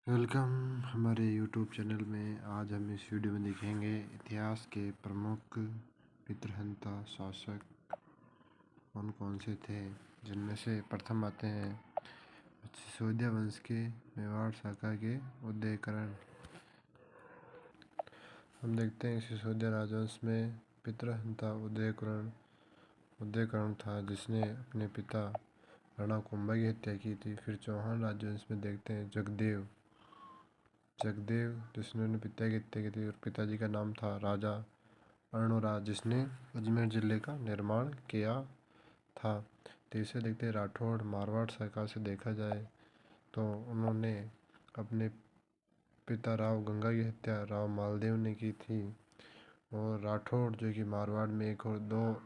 Welcome हमारे YouTube channel में। आज हम इस वीडियो में देखेंगे इतिहास के प्रमुख पितृहंता शासक कौन कौन से थे, जिनमें से प्रथम आते हैं सिसोदिया वंश के मेवाड़ शाखा के उदयकरण। हम देखते हैं सिसोदिया राजवंश में पितृहंता उदयकरण था, जिसने अपने पिता राणा कुंभा की हत्या की थी। फिर चौहान राजवंश में देखते हैं जगदेव, जिसने अपने पिता की हत्या की थी और पिताजी का नाम था राजा अर्णोराज, जिसने अजमेर जिले का निर्माण किया था। तीसरे देखते हैं राठौड़। मारवाड़ सरकार से देखा जाए तो उन्होंने अपने पिता राव गंगा की हत्या राव मालदेव ने की थी। और राठौड़ जो कि मारवाड़ में एक और दो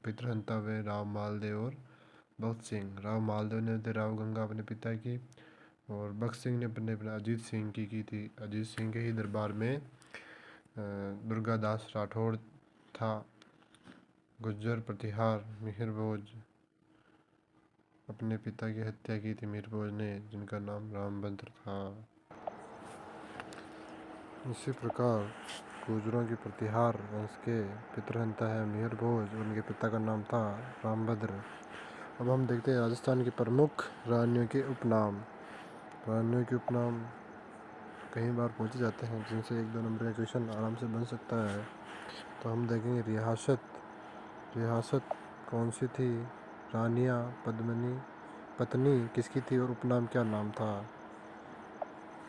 पितृहंता हुए, राव मालदेव और भक्त सिंह। राव मालदेव ने राव गंगा अपने पिता की, और भक्त सिंह ने अपने अजीत सिंह की थी। अजीत सिंह के ही दरबार में दुर्गादास राठौड़ था। गुज्जर प्रतिहार मिहिर भोज अपने पिता की हत्या की थी मिहिर भोज ने, जिनका नाम रामभद्र था। इसी प्रकार गुर्जरों की प्रतिहार वंश के पितृहंता है मिहिर भोज, उनके पिता का नाम था रामभद्र। अब हम देखते हैं राजस्थान की प्रमुख रानियों के उपनाम। रानियों के उपनाम कई बार पूछे जाते हैं, जिनसे 1-2 नंबर का क्वेश्चन आराम से बन सकता है। तो हम देखेंगे रियासत कौन सी थी, रानियाँ पत्नी किसकी थी और उपनाम क्या नाम था।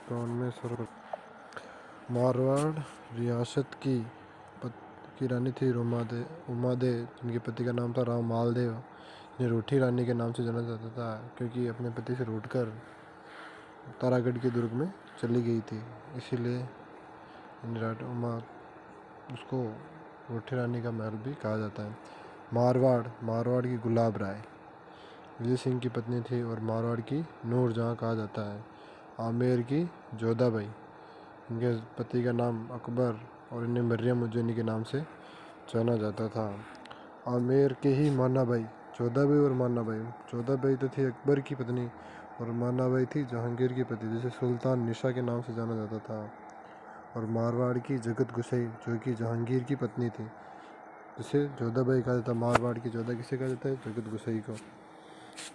तो उनमें मारवाड़ रियासत की रानी थी उमादे, जिनके पति का नाम था राव मालदेव। इन्हें रूठी रानी के नाम से जाना जाता था, क्योंकि अपने पति से रूठकर तारागढ़ के दुर्ग में चली गई थी, इसीलिए उसको रूठी रानी का महल भी कहा जाता है। मारवाड़ की गुलाब राय विजय सिंह की पत्नी थी और मारवाड़ की नूर जहाँ कहा जाता है। आमेर की जोधाबाई, इनके पति का नाम अकबर और इन्हें मरियम उज्जैनी के नाम से जाना जाता था। आमेर के ही मानाबाई, जोधाबाई और मानाबाई। जोधाबाई तो थी अकबर की पत्नी और मानाबाई थी जहांगीर की पत्नी, जिसे सुल्तान निशा के नाम से जाना जाता था। और मारवाड़ की जगत गुसाई, जो कि जहांगीर की पत्नी थी, जिसे जोधाबाई कहा जाता है। मारवाड़ की जोधा किसे कहा जाता है, जगत गुसाई को।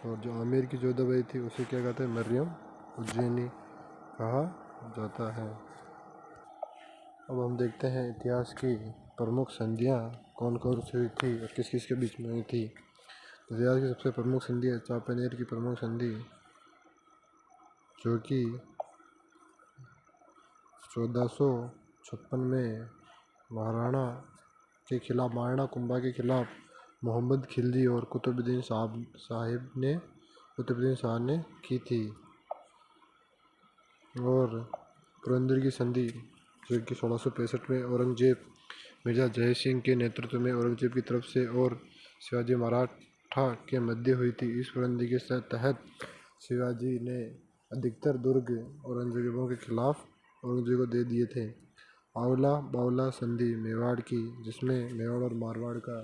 और जो आमेर की जोधाबाई थी उसे क्या कहते हैं, मरियम उज्जैनी कहा जाता है। अब हम देखते हैं इतिहास की प्रमुख संधियाँ कौन कौन सी हुई थी और किस किस के बीच में हुई थी। इतिहास की सबसे प्रमुख संधि है चांपानेर की प्रमुख संधि, जो कि 1456 में महाराणा कुंभा के खिलाफ मोहम्मद खिलजी और कुतुबुद्दीन शाह ने की थी। और पुरंदर की संधि, जो कि 1665 में औरंगजेब मिर्जा जय सिंह के नेतृत्व में औरंगजेब की तरफ से और शिवाजी मराठा के मध्य हुई थी। इस पुरंदर के तहत शिवाजी ने अधिकतर दुर्ग औरंगजेबों के खिलाफ औरंगजेब को दे दिए थे। आंवला बावला संधि मेवाड़ की, जिसमें मेवाड़ और मारवाड़ का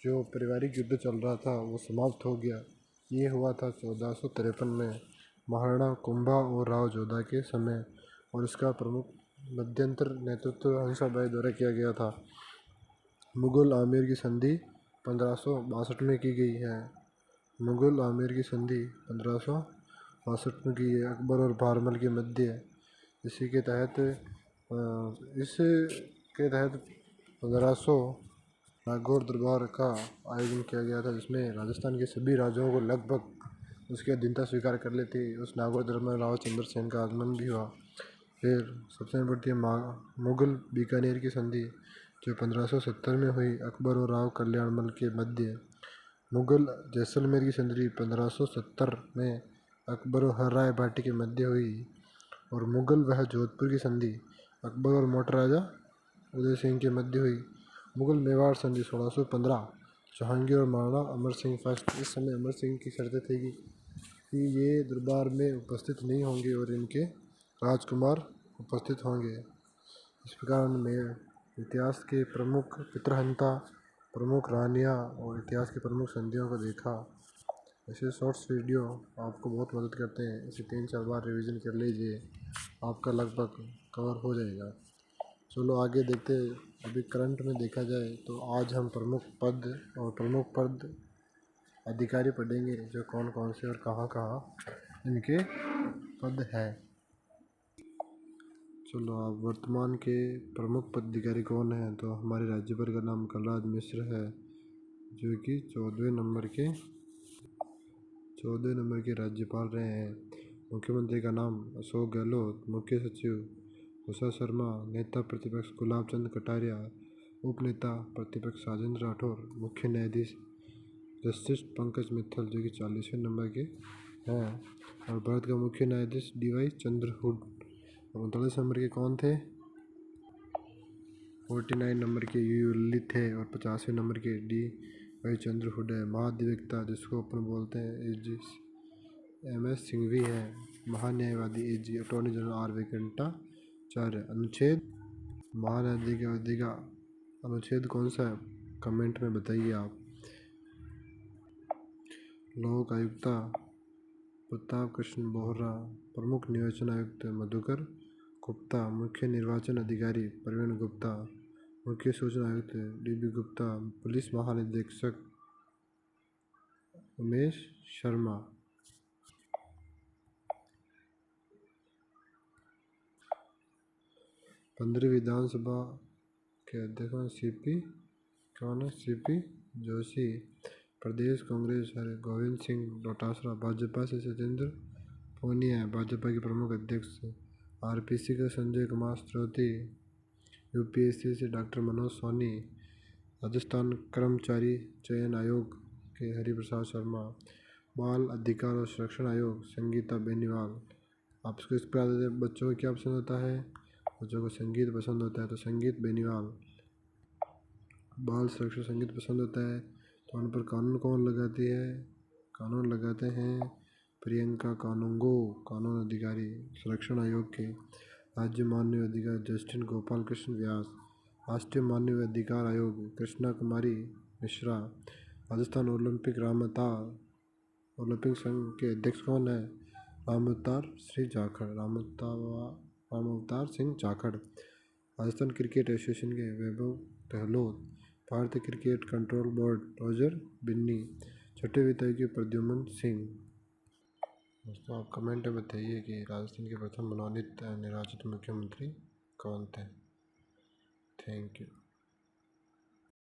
जो पारिवारिक युद्ध चल रहा था वो समाप्त हो गया। ये हुआ था 1453 में महाराणा कुंभा और राव जोधा के समय, और इसका प्रमुख मध्यंतर नेतृत्व हंसाभाई द्वारा किया गया था। मुगल आमेर की संधि 1562 में की गई है। मुगल आमेर की संधि 1562 में की है, अकबर और भारमल के मध्य। इसके तहत 1500 नागौर दरबार का आयोजन किया गया था, जिसमें राजस्थान के सभी राज्यों को लगभग उसकी अधीनता स्वीकार कर ली थी। उस नागौर दरबार में राव चंद्रसेन का आगमन भी हुआ। फिर सबसे बढ़ती है मुगल बीकानेर की संधि, जो 1570 में हुई, अकबर और राव कल्याणमल के मध्य। मुगल जैसलमेर की संधि 1570 में अकबर और हरराय भाटी के मध्य हुई। और मुगल वह जोधपुर की संधि अकबर और मोटर राजा उदय सिंह के मध्य हुई। मुगल मेवाड़ संधि 1615 जहांगीर और महाराणा अमर सिंह फर्स्ट। इस समय अमर सिंह की शर्तें थी कि ये दरबार में उपस्थित नहीं होंगे और इनके राजकुमार उपस्थित होंगे। इस प्रकार में इतिहास के प्रमुख पितृहंता, प्रमुख रानियाँ और इतिहास की प्रमुख संधियों को देखा। ऐसे शॉर्ट्स वीडियो आपको बहुत मदद करते हैं। इसे 3-4 बार रिवीजन कर लीजिए, आपका लगभग कवर हो जाएगा। चलो आगे देखते हैं। अभी करंट में देखा जाए तो आज हम प्रमुख पद और प्रमुख पद अधिकारी पढ़ेंगे, जो कौन कौन से और कहाँ कहाँ इनके पद हैं। चलो, आप वर्तमान के प्रमुख पदाधिकारी कौन हैं? तो हमारे राज्यपाल का नाम कलराज मिश्र है, जो कि 14 नंबर के राज्यपाल रहे हैं। मुख्यमंत्री का नाम अशोक गहलोत, मुख्य सचिव उषा शर्मा, नेता प्रतिपक्ष गुलाब चंद कटारिया, उप नेता प्रतिपक्ष राजेंद्र राठौर, मुख्य न्यायाधीश जस्टिस पंकज मित्तल, जो कि 40वें नंबर के हैं, और भारत का मुख्य न्यायाधीश DY चंद्रचूड़। 39 नंबर के कौन थे? 49 नंबर के यू ललित थे, और 50वें नंबर के DY चंद्रचूड़ है। महाधिवक्ता, जिसको अपन बोलते हैं AG MS सिंघवी है। महान्यायवादी AG attorney general R Venkatacharya. अनुच्छेद महान्यायाधीश का अनुच्छेद कौन सा है? कमेंट में बताइए आप। लोक आयुक्ता प्रताप कृष्ण बोहरा, प्रमुख निर्वाचन आयुक्त मधुकर गुप्ता, मुख्य निर्वाचन अधिकारी प्रवीण गुप्ता, मुख्य सूचना आयुक्त DB गुप्ता, पुलिस महानिदेशक उमेश शर्मा। 15वीं विधानसभा के अध्यक्ष CP जोशी। प्रदेश कांग्रेस गोविंद सिंह डोटासरा। भाजपा से सत्येंद्र पूनिया, भाजपा के प्रमुख अध्यक्ष। RPC का संजय कुमार स्रोती। UPSC से डॉक्टर मनोज सोनी। राजस्थान कर्मचारी चयन आयोग के हरिप्रसाद शर्मा। बाल अधिकार और संरक्षण आयोग संगीता बेनीवाल। आपको इस पर बच्चों को क्या पसंद होता है? बच्चों को संगीत पसंद होता है, तो संगीत बेनीवाल। बाल संरक्षण संगीत पसंद होता है, तो उन पर कानून कौन लगाती है? कानून लगाते हैं प्रियंका कानूंगो, कानून अधिकारी संरक्षण आयोग के। राज्य मानव अधिकार जस्टिस गोपाल कृष्ण व्यास। राष्ट्रीय मानव अधिकार आयोग कृष्णा कुमारी मिश्रा। राजस्थान ओलंपिक संघ के अध्यक्ष कौन है? रामअवतार सिंह जाखड़। राजस्थान क्रिकेट एसोसिएशन के वैभव गहलोत। भारतीय cricket control board Roger Binny. छठे वित्त आयोग के प्रद्युम्न सिंह। दोस्तों, आप कमेंट में बताइए कि राजस्थान के प्रथम मनोनीत निर्वाचित मुख्यमंत्री कौन थे। Thank you.